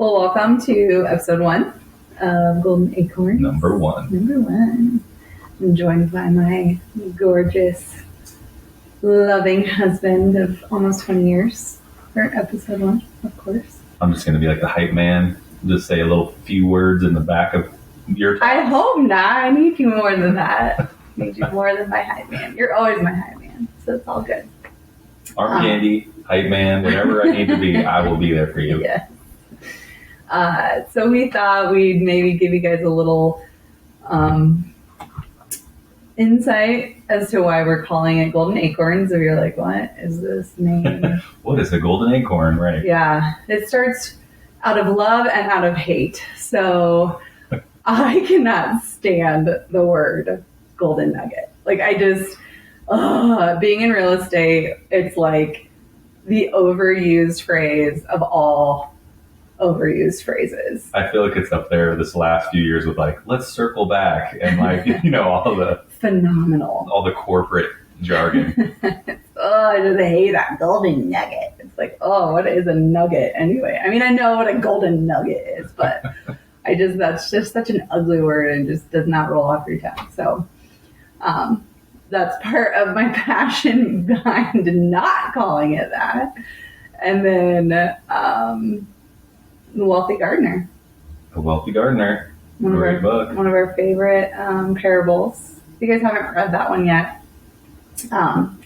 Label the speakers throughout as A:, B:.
A: Well, welcome to episode 1 of Golden Acorns.
B: Number one.
A: I'm joined by my gorgeous, loving husband of almost 20 years for episode 1, of course.
B: I'm just going to be like the hype man. Just say a few words in the back of your talk.
A: I hope not. I need you more than that. I need you more than my hype man. You're always my hype man, so it's all good.
B: Arm candy, hype man, whatever I need to be, I will be there for you.
A: Yeah. So we thought we'd maybe give you guys a little insight as to why we're calling it Golden Acorns. If you're like, what is this name?
B: What is a golden acorn, right?
A: Yeah, it starts out of love and out of hate. So I cannot stand the word golden nugget. Like I just, being in real estate, it's like the overused phrase of all overused phrases.
B: I feel like it's up there this last few years with like, let's circle back and like, all the
A: phenomenal,
B: all the corporate jargon.
A: I just hate that golden nugget. It's like, what is a nugget anyway? I mean, I know what a golden nugget is, but that's just such an ugly word and just does not roll off your tongue. So, that's part of my passion behind not calling it that. And then, The Wealthy Gardener.
B: A Wealthy Gardener. Great book.
A: One of our favorite parables. If you guys haven't read that one yet,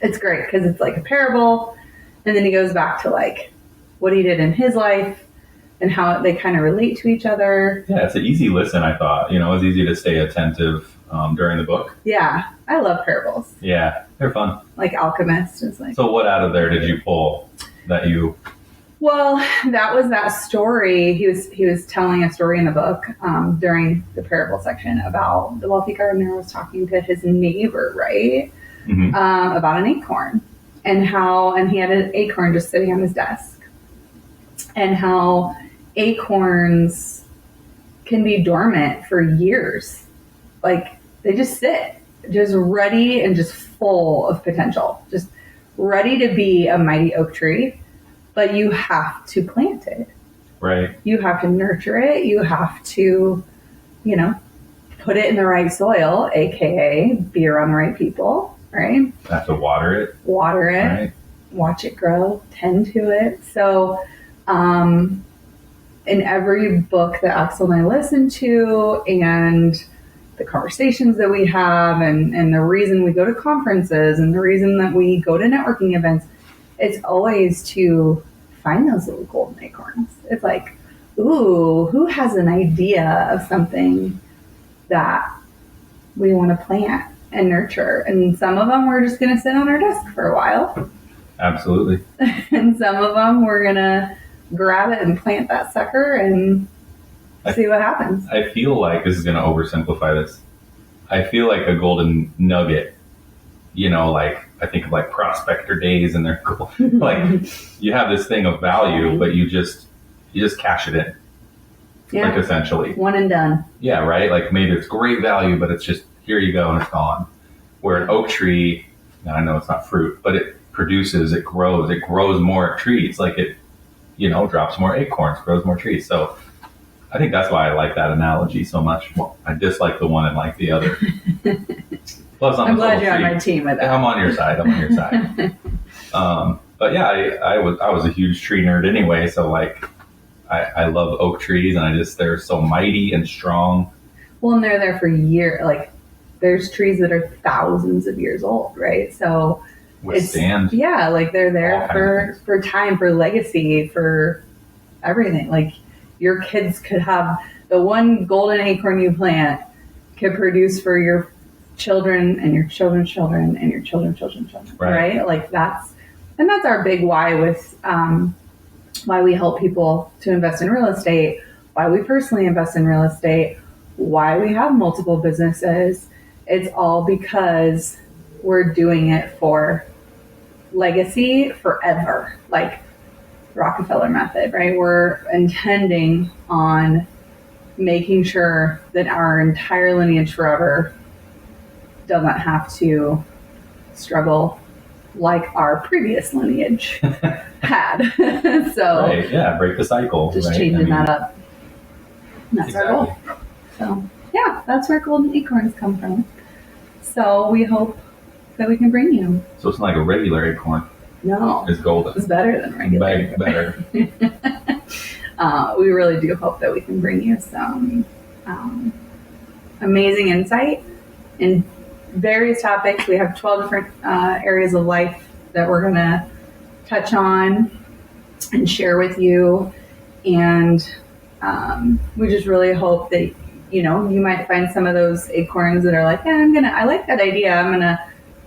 A: it's great because it's like a parable, and then he goes back to like what he did in his life and how they kind of relate to each other.
B: Yeah, it's an easy listen, I thought. It was easy to stay attentive during the book.
A: Yeah, I love parables.
B: Yeah, they're fun.
A: Like Alchemist is like.
B: So what out of there did you pull that you...
A: Well, that was that story. He was telling a story in the book during the parable section about the wealthy gardener was talking to his neighbor, right?
B: Mm-hmm.
A: About an acorn and he had an acorn just sitting on his desk and how acorns can be dormant for years. Like they just sit just ready and just full of potential, just ready to be a mighty oak tree. But you have to plant it.
B: Right.
A: You have to nurture it. You have to, put it in the right soil, aka be around the right people, right?
B: Have to water it.
A: Right. Watch it grow, tend to it. So in every book that Axel and I listen to and the conversations that we have and the reason we go to conferences and the reason that we go to networking events, it's always to find those little golden acorns. It's like, ooh, who has an idea of something that we want to plant and nurture? And some of them we're just going to sit on our desk for a while.
B: Absolutely.
A: And some of them we're going to grab it and plant that sucker and see what happens.
B: I feel like this is going to oversimplify this. I feel like a golden nugget, like I think of like prospector days and they're cool. Like you have this thing of value, but you just cash it in.
A: Yeah.
B: Like essentially.
A: One and done.
B: Yeah, right? Like maybe it's great value, but it's just here you go and it's gone. Where an oak tree, and I know it's not fruit, but it grows more trees. Like it, drops more acorns, grows more trees. So I think that's why I like that analogy so much. Well, I dislike the one and like the other. Plus,
A: I'm glad you're on my team with that.
B: I'm on your side. But yeah, I was a huge tree nerd anyway. So like, I love oak trees, and they're so mighty and strong.
A: Well, and they're there for years. Like, there's trees that are thousands of years old, right? So
B: withstand.
A: Yeah, like they're there for time, for legacy, for everything. Like your kids could have the one golden acorn you plant could produce for your children and your children's children and your children's children's children, right? Like that's our big why with why we help people to invest in real estate, why we personally invest in real estate, why we have multiple businesses. It's all because we're doing it for legacy forever, like Rockefeller method, right? We're intending on making sure that our entire lineage forever doesn't have to struggle like our previous lineage had. So
B: right, yeah, break the cycle.
A: just
B: right?
A: changing that up. And that's our goal. So yeah, that's where Golden Acorns come from. So we hope that we can bring you.
B: So it's not like a regular acorn.
A: No,
B: It's golden.
A: it's better than regular.
B: Better.
A: We really do hope that we can bring you some amazing insight in various topics. We have 12 different areas of life that we're going to touch on and share with you. And we just really hope that, you might find some of those acorns that are like, yeah, I like that idea. I'm going to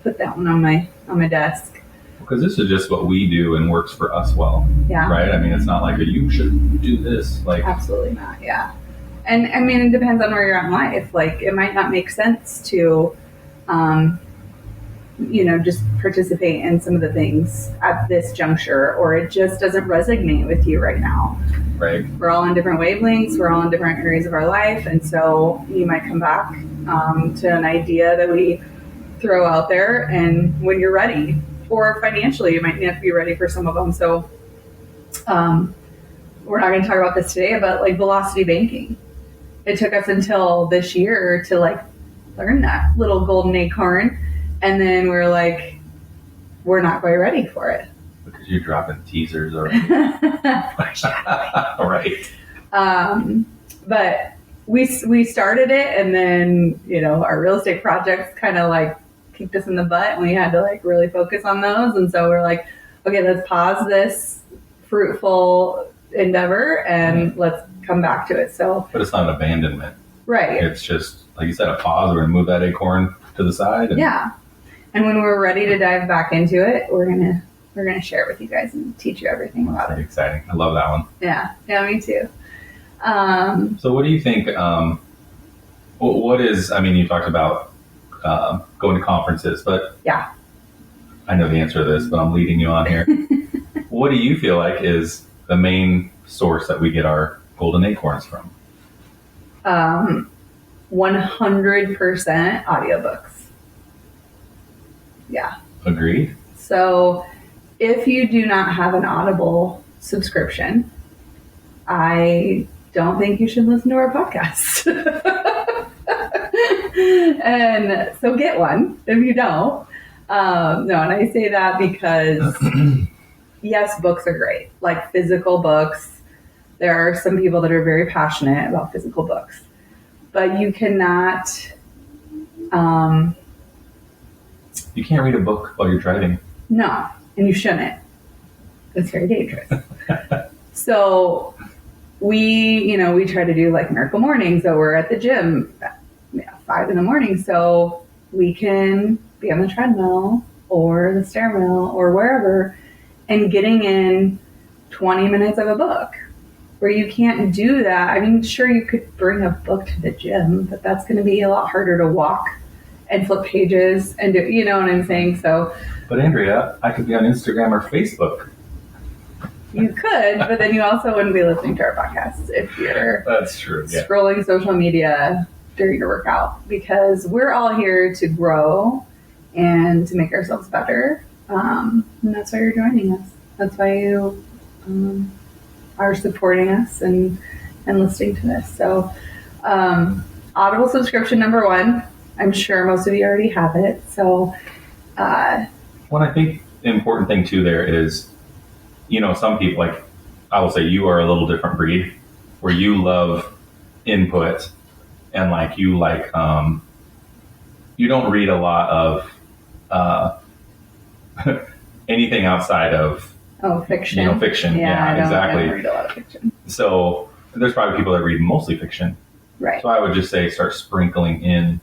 A: put that one on my desk.
B: Because this is just what we do and works for us well.
A: Yeah.
B: Right? I mean, it's not like you should do this. Like,
A: absolutely not. Yeah. And I mean, it depends on where you're at in life. Like, it might not make sense to, just participate in some of the things at this juncture, or it just doesn't resonate with you right now.
B: Right.
A: We're all on different wavelengths. We're all in different areas of our life. And so you might come back to an idea that we throw out there, and when you're ready, or financially, you might not be ready for some of them. So we're not going to talk about this today, but like velocity banking. It took us until this year to like learn that little golden acorn. And then we're like, we're not quite ready for it.
B: Because you're dropping teasers already. Right.
A: But we started it, and then, our real estate projects kind of like kicked us in the butt, and we had to like really focus on those. And so we're like, okay, let's pause this fruitful endeavor and let's come back to it. So,
B: but it's not an abandonment.
A: Right.
B: It's just, like you said, a pause. We're going to move that acorn to the side.
A: Yeah. And when we're ready to dive back into it, we're gonna share it with you guys and teach you everything about it.
B: Exciting. I love that one.
A: Yeah, me too.
B: So what do you think, what is, I mean, you talked about going to conferences, but
A: yeah,
B: I know the answer to this, but I'm leading you on here. What do you feel like is the main source that we get our golden acorns from?
A: 100% audiobooks. Yeah.
B: Agreed.
A: So if you do not have an Audible subscription, I don't think you should listen to our podcast. And so get one if you don't. No, and I say that because yes, books are great, like physical books. There are some people that are very passionate about physical books, but you cannot.
B: You can't read a book while you're driving.
A: No, and you shouldn't. It's very dangerous. So we try to do like miracle mornings. So we're at the gym at 5 a.m. so we can be on the treadmill or the stairmill or wherever and getting in 20 minutes of a book. Where you can't do that. I mean, sure, you could bring a book to the gym, but that's going to be a lot harder to walk and flip pages and do, you know what I'm saying? So,
B: but Andrea, I could be on Instagram or Facebook.
A: You could, but then you also wouldn't be listening to our podcast if you're
B: that's true. Yeah.
A: Scrolling social media during your workout, because we're all here to grow and to make ourselves better. And that's why you're joining us. That's why you are supporting us and listening to this. So, Audible subscription number 1. I'm sure most of you already have it. So,
B: well, I think the important thing too there is, some people, like I will say, you are a little different breed, where you love input and you don't read a lot of anything outside of
A: fiction.
B: Fiction. Yeah, exactly.
A: I don't read a lot of fiction.
B: So there's probably people that read mostly fiction.
A: Right.
B: So I would just say start sprinkling in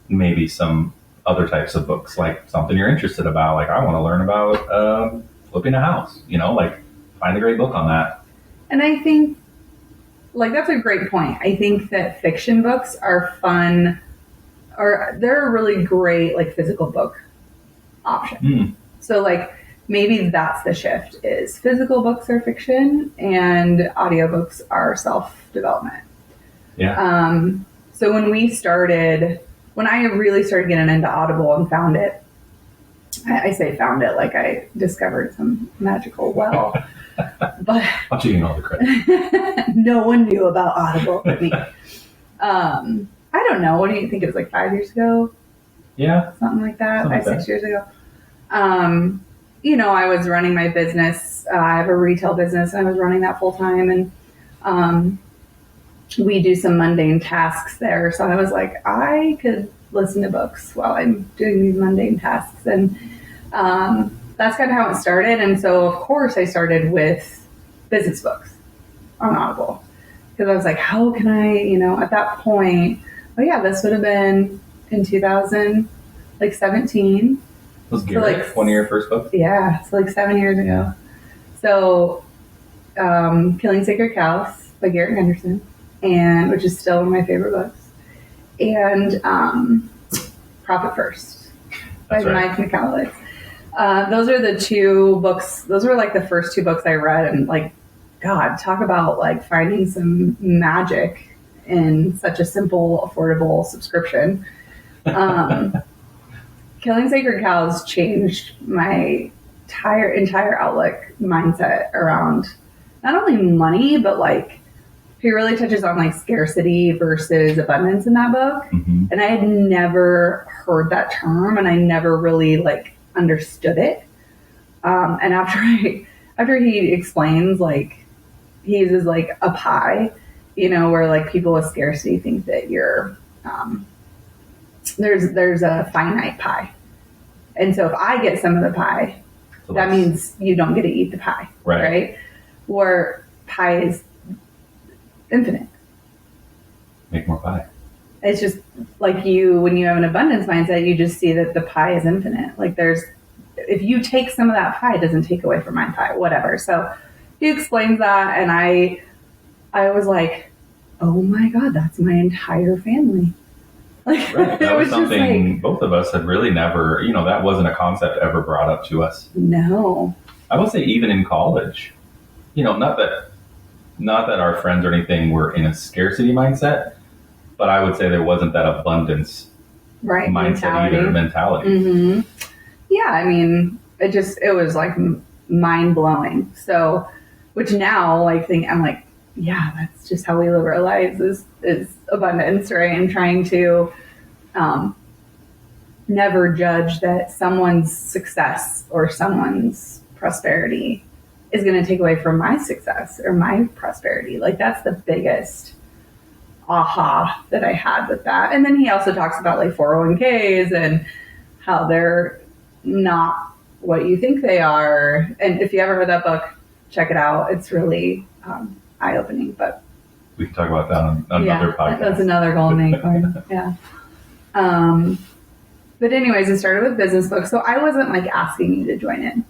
B: maybe some other types of books, like something you're interested about. Like, I want to learn about flipping a house, find a great book on that.
A: And I think, that's a great point. I think that fiction books are fun, or they're a really great, physical book option. So, maybe that's the shift, is physical books are fiction and audiobooks are self-development.
B: Yeah.
A: So when I really started getting into Audible and found it I say found it like I discovered some magical well, but
B: I'm taking all the credit.
A: no one knew about Audible but me. I don't know. What do you think? It was like 5 years ago?
B: Yeah.
A: Something like that.
B: Something like
A: 6 years ago. I was running my business. I have a retail business, and I was running that full time. And we do some mundane tasks there. So I was like, I could listen to books while I'm doing these mundane tasks. And that's kind of how it started. And so, of course, I started with business books on Audible. Because I was like, how can I, at that point, this would have been in 2017.
B: Was Garrett one of your first books?
A: Yeah, so 7 years ago. So, Killing Sacred Cows by Garrett Henderson, and which is still one of my favorite books, and Profit First by Mike McCallowitz. Those are the two books. Those were the first two books I read, and God, talk about finding some magic in such a simple, affordable subscription. Killing Sacred Cows changed my entire outlook mindset around not only money, but he really touches on scarcity versus abundance in that book.
B: Mm-hmm.
A: And I had never heard that term, and I never really understood it. And after he explains, he uses a pie, where people with scarcity think that you're there's a finite pie. And so if I get some of the pie, that means you don't get to eat the pie, right? Where pie is infinite.
B: Make more pie.
A: It's just when you have an abundance mindset, you just see that the pie is infinite. If you take some of that pie, it doesn't take away from my pie, whatever. So he explains that, and I was like, oh my God, that's my entire family.
B: Right. That was something both of us had really never, that wasn't a concept ever brought up to us.
A: No.
B: I would say even in college, not that our friends or anything were in a scarcity mindset, but I would say there wasn't that abundance mindset mentality.
A: Mm-hmm. Yeah. I mean, it was mind blowing. So, which now I'm yeah, that's just how we live our lives is abundance, right? And trying to never judge that someone's success or someone's prosperity is going to take away from my success or my prosperity. That's the biggest aha that I had with that. And then he also talks about 401ks and how they're not what you think they are. And if you ever read that book, check it out. It's really eye-opening, but
B: we can talk about that on another podcast.
A: That's another golden acorn. Yeah. But anyways, it started with business books. So I wasn't asking you to join in.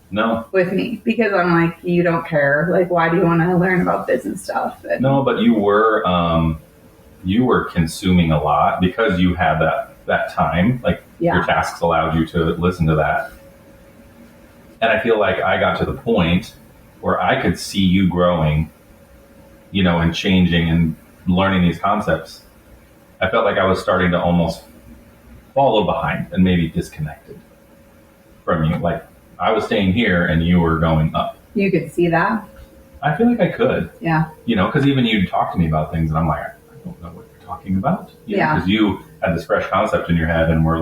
B: No.
A: With me, because I'm you don't care. Why do you want to learn about business stuff?
B: No, but you were consuming a lot because you had that time. Your tasks allowed you to listen to that. And I feel like I got to the point where I could see you growing, and changing and learning these concepts. I felt like I was starting to almost fall a little behind and maybe disconnected from you. I was staying here and you were going up.
A: You could see that?
B: I feel like I could.
A: Yeah.
B: Because even you'd talk to me about things and I'm like, I don't know what you're talking about. Because you had this fresh concept in your head and we're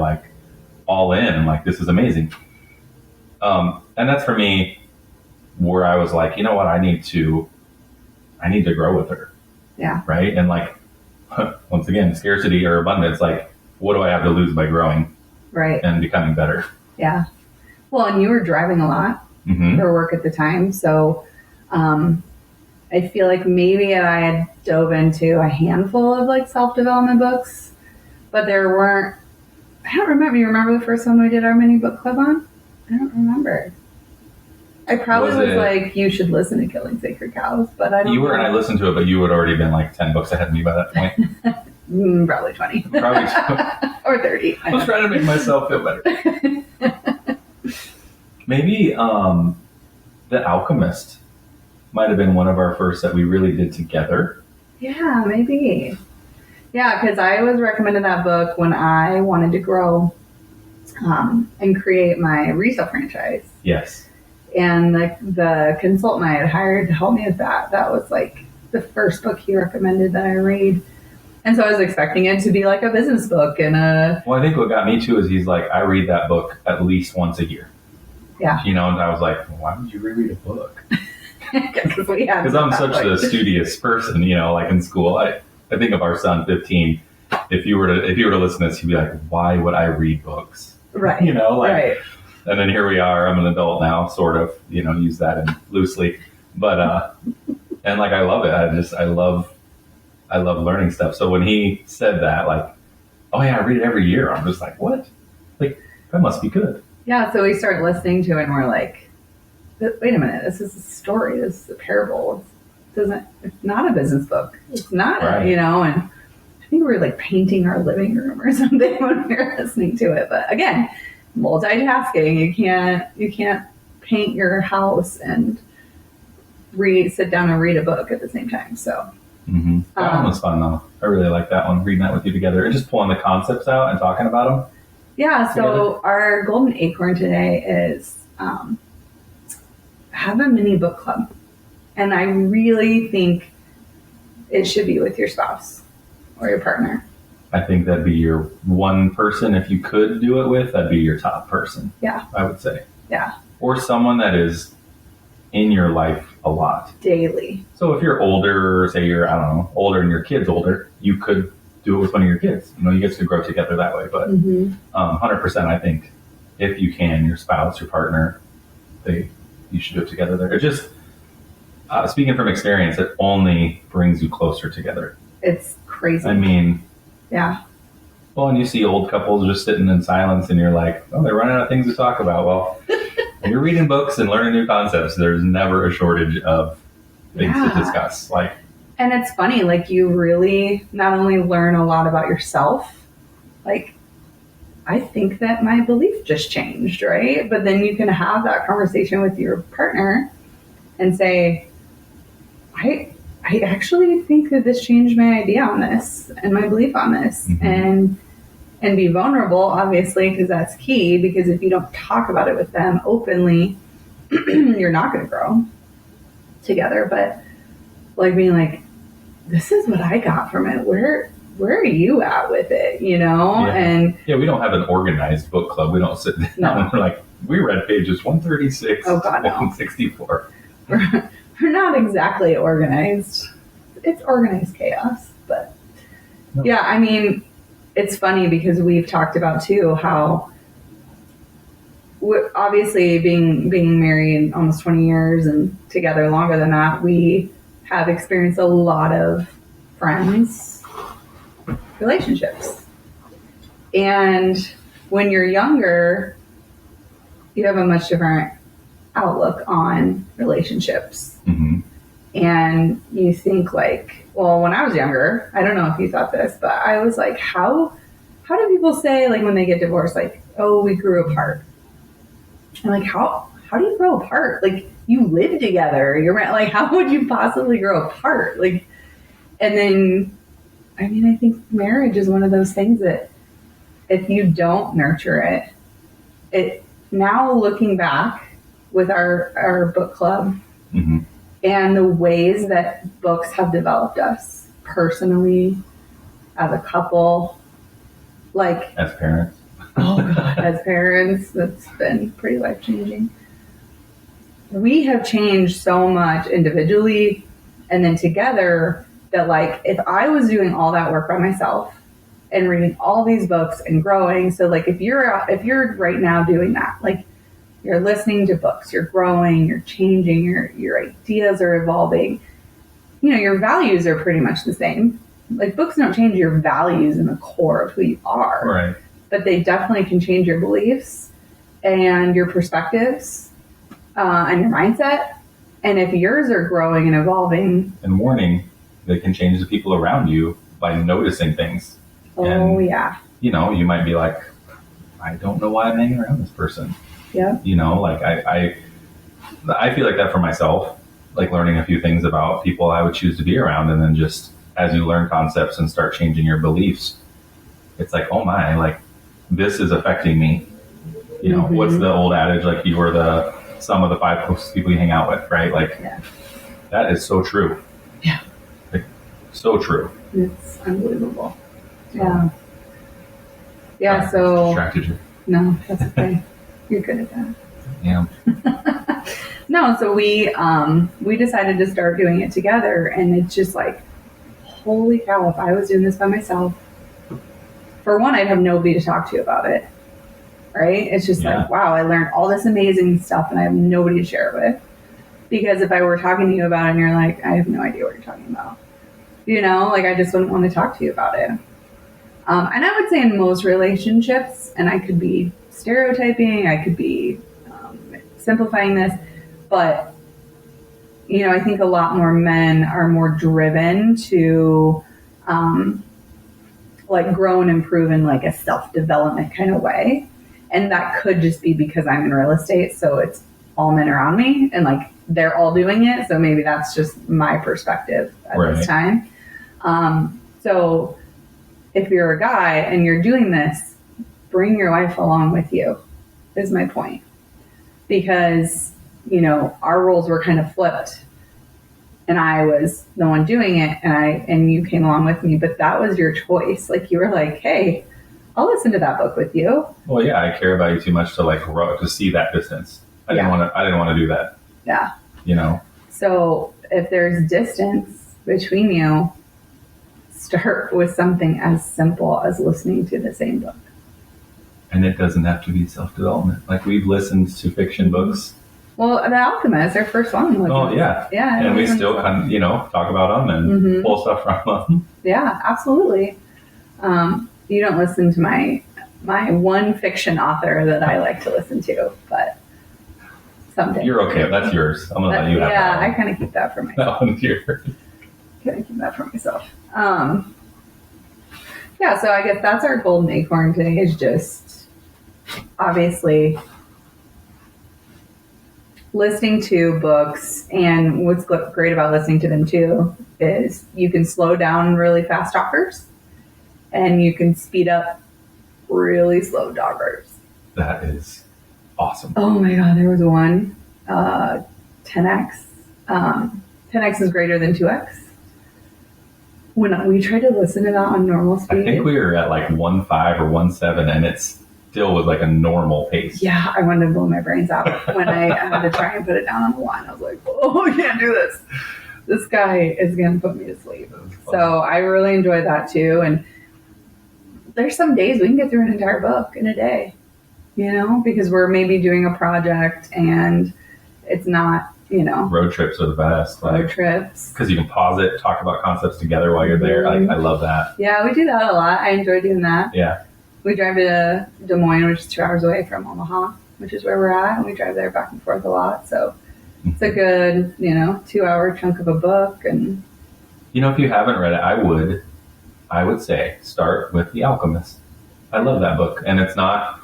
B: all in and this is amazing. And that's for me where I was like, you know what, I need to grow with her.
A: Yeah.
B: Right. And once again, scarcity or abundance, what do I have to lose by growing?
A: Right.
B: And becoming better.
A: Yeah. Well, and you were driving a lot for work at the time. So I feel like maybe I had dove into a handful of self-development books, but there weren't, I don't remember. You remember the first one we did our mini book club on? I don't remember. I probably was you should listen to Killing Sacred Cows, but I don't know.
B: And I listened to it, but you had already been 10 books ahead of me by that point.
A: Probably 20.
B: Probably
A: or 30.
B: I was trying to make myself feel better. Maybe The Alchemist might have been one of our first that we really did together.
A: Yeah, maybe. Yeah, because I was recommended that book when I wanted to grow and create my resale franchise.
B: Yes.
A: And the consultant I had hired to help me with that was like the first book he recommended that I read. And so I was expecting it to be like a business book and
B: Well, I think what got me too is he's like, I read that book at least once a year.
A: Yeah.
B: You know, and I was like, well, why would you reread a book?
A: Because
B: I'm such a studious person, you know, like in school. I think of our son, 15. If you were to listen to this, he'd be like, why would I read books?
A: Right.
B: You know, like,
A: right.
B: And then here we are. I'm an adult now, sort of, you know, use that in loosely, but and like I love it. I love learning stuff. So when he said that, like, oh yeah, I read it every year, I'm just like, what? Like, that must be good.
A: Yeah. So we start listening to it, and we're like, wait a minute, this is a story. This is a parable. It's not a business book. It's not,
B: right.
A: You know. And I think we were like painting our living room or something when we were listening to it. But again, multitasking. You can't paint your house and sit down and read a book at the same time. So
B: that one was fun though. I really like that one. Reading that with you together and just pulling the concepts out and talking about them.
A: Yeah. So our Golden Acorn today is have a mini book club, and I really think it should be with your spouse or your partner.
B: I think that'd be your one person, if you could do it with, that'd be your top person.
A: Yeah.
B: I would say.
A: Yeah.
B: Or someone that is in your life a lot.
A: Daily.
B: So if you're older, say you're, I don't know, older and your kid's older, you could do it with one of your kids. You know, you guys could grow together that way. But 100%, I think, if you can, your spouse, your partner, you should do it together there. It just, speaking from experience, it only brings you closer together.
A: It's crazy.
B: I mean...
A: Yeah.
B: Well, and you see old couples just sitting in silence and you're like, oh, they're running out of things to talk about. Well, when you're reading books and learning new concepts, there's never a shortage of things to discuss. Like,
A: and it's funny, like you really not only learn a lot about yourself, like I think that my belief just changed, right? But then you can have that conversation with your partner and say, I actually think that this changed my idea on this and my belief on this, and be vulnerable, obviously, because that's key. Because if you don't talk about it with them openly, you're not going to grow together. But like being like, this is what I got from it. Where are you at with it? You know?
B: Yeah.
A: And
B: we don't have an organized book club. We don't sit down and we're like, we read pages 136 to 164.
A: We're not exactly organized. It's organized chaos, but yeah, I mean, it's funny because we've talked about too how obviously being married almost 20 years and together longer than that, we have experienced a lot of friends relationships. And when you're younger, you have a much different outlook on relationships. And you think like, well, when I was younger, I don't know if you thought this, but I was like, how do people say, like, when they get divorced, like, oh, we grew apart? And like, how do you grow apart? Like, you live together, you're like, how would you possibly grow apart? Like, and then, I mean, I think marriage is one of those things that if you don't nurture it now looking back with our book club, and the ways that books have developed us personally, as a couple, like
B: as parents.
A: Oh God, as parents, that's been pretty life-changing. We have changed so much individually and then together that, like, if I was doing all that work by myself and reading all these books and growing, so like if you're right now doing that, like, you're listening to books, you're growing, you're changing, your ideas are evolving. You know, your values are pretty much the same. Like, books don't change your values in the core of who you are.
B: Right.
A: But they definitely can change your beliefs and your perspectives and your mindset. And if yours are growing and evolving.
B: And warning, they can change the people around you by noticing things.
A: Oh,
B: and,
A: yeah.
B: You know, you might be like, I don't know why I'm hanging around this person.
A: Yeah.
B: You know, like I feel like that for myself, like learning a few things about people I would choose to be around. And then just as you learn concepts and start changing your beliefs, it's like, oh my, like, this is affecting me You know, what's the old adage? Like, you are the sum of the 5 closest people you hang out with, right? Like, that is so true.
A: Yeah.
B: Like, so true.
A: It's unbelievable. Yeah. Yeah, so...
B: Distracted you.
A: No, that's okay. You're good at that.
B: Yeah.
A: No, so we decided to start doing it together, and it's just like, holy cow, if I was doing this by myself, for one, I'd have nobody to talk to about it, right? It's just like, wow, I learned all this amazing stuff and I have nobody to share it with. Because if I were talking to you about it and you're like, I have no idea what you're talking about, you know, like, I just wouldn't want to talk to you about it. And I would say in most relationships, and I could be stereotyping, I could be simplifying this, but, you know, I think a lot more men are more driven to like grow and improve in like a self-development kind of way. And that could just be because I'm in real estate, so it's all men around me and like they're all doing it. So maybe that's just my perspective at this time. So if you're a guy and you're doing this, bring your wife along with you, is my point. Because, you know, our roles were kind of flipped. And I was the one doing it, and you came along with me, but that was your choice. Like, you were like, hey, I'll listen to that book with you.
B: Well, yeah, I care about you too much to like to see that distance. I didn't want to do that.
A: Yeah.
B: You know.
A: So if there's distance between you, start with something as simple as listening to the same book.
B: And it doesn't have to be self-development. Like, we've listened to fiction books.
A: Well, The Alchemist, our first one.
B: Oh, yeah.
A: Yeah.
B: And we still kind of, you know, talk about them and pull stuff from them.
A: Yeah, absolutely. You don't listen to my one fiction author that I like to listen to, but someday.
B: You're okay. That's yours. I'm going to let you have that.
A: Yeah, I kind of keep that for myself.
B: That one's yours.
A: Kind of keep that for myself. Yeah, so I guess that's our golden acorn today, is just obviously listening to books. And what's great about listening to them too is you can slow down really fast talkers and you can speed up really slow talkers.
B: That is awesome.
A: Oh my God, there was one, 10x. 10x is greater than 2x. When we tried to listen to that on normal speed.
B: I think we were at like 1.5 or 1.7 and it still was like a normal pace.
A: Yeah, I wanted to blow my brains out when I had to try and put it down on the line. I was like, oh, I can't do this. This guy is going to put me to sleep. So I really enjoyed that too. And there's some days we can get through an entire book in a day, you know, because we're maybe doing a project and it's not, you know.
B: Road trips are the best.
A: Road trips.
B: Because you can pause it, talk about concepts together while you're there. I love that.
A: Yeah, we do that a lot. I enjoy doing that.
B: Yeah.
A: We drive to Des Moines, which is 2 hours away from Omaha, which is where we're at. And we drive there back and forth a lot. So it's a good, 2-hour chunk of a book. And
B: if you haven't read it, I would say start with The Alchemist. I love that book. And it's not,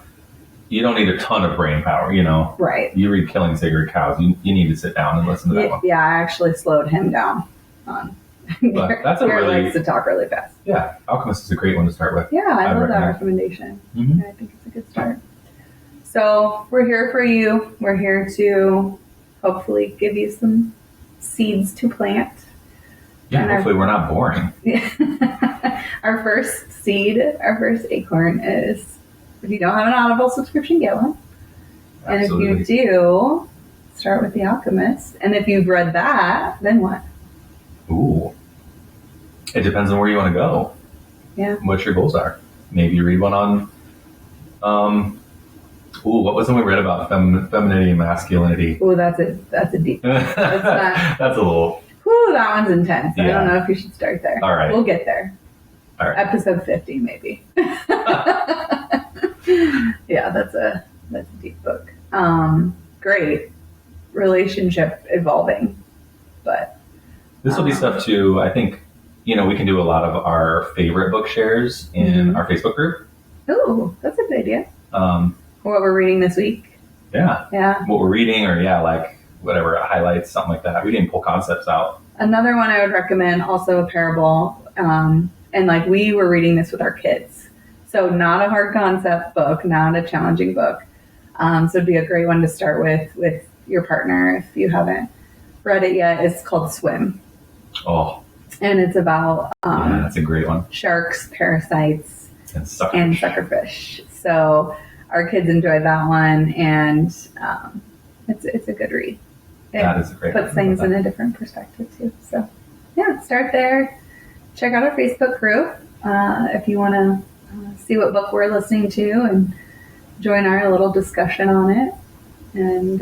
B: you don't need a ton of brain power, Right. You read Killing Sacred Cows, you need to sit down and listen to that one.
A: Yeah, I actually slowed him down on.
B: But that's
A: Garrett likes to talk really fast.
B: Yeah, Alchemist is a great one to start with.
A: Yeah, I love that recommendation.
B: Mm-hmm.
A: I think it's a good start. So we're here for you. We're here to hopefully give you some seeds to plant.
B: Yeah, and hopefully we're not boring.
A: Our first seed, our first acorn is, if you don't have an Audible subscription, get one.
B: Absolutely.
A: And if you do, start with The Alchemist. And if you've read that, then what?
B: Ooh. It depends on where you want to go.
A: Yeah.
B: What your goals are. Maybe you read one on, what was the one we read about femininity and masculinity?
A: Ooh, that's a deep.
B: That's a little.
A: Ooh, that one's intense. Yeah. I don't know if you should start there.
B: All right.
A: We'll get there.
B: All right.
A: Episode 50, maybe. Yeah, that's a deep book. Great. Relationship evolving. But
B: this will be stuff too. I think, we can do a lot of our favorite book shares in our Facebook group.
A: Ooh, that's a good idea. What we're reading this week.
B: Yeah.
A: Yeah.
B: What we're reading, or like whatever, highlights, something like that. We can pull concepts out.
A: Another one I would recommend, also a parable. And we were reading this with our kids. So not a hard concept book, not a challenging book. So it'd be a great one to start with your partner if you haven't read it yet. It's called Swim.
B: Oh.
A: And it's about
B: Yeah, that's a great one.
A: Sharks, parasites,
B: And
A: suckerfish. So our kids enjoyed that one, and it's a good read.
B: That is a great one.
A: Puts things in a different perspective too. So yeah, start there. Check out our Facebook group if you want to see what book we're listening to and join our little discussion on it. And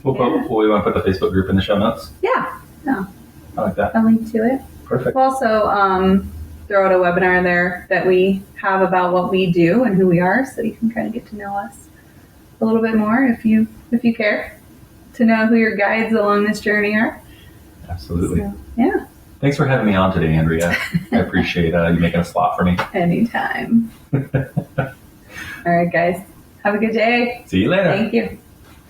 B: we want to put the Facebook group in the show notes.
A: Yeah, no,
B: I like that.
A: a link to it.
B: Perfect.
A: We'll also throw out a webinar there that we have about what we do and who we are, so you can kind of get to know us a little bit more if you care to know who your guides along this journey are.
B: Absolutely.
A: So, yeah.
B: Thanks for having me on today, Andrea. I appreciate you making a slot for me.
A: Anytime. All right, guys. Have a good day.
B: See you later.
A: Thank you.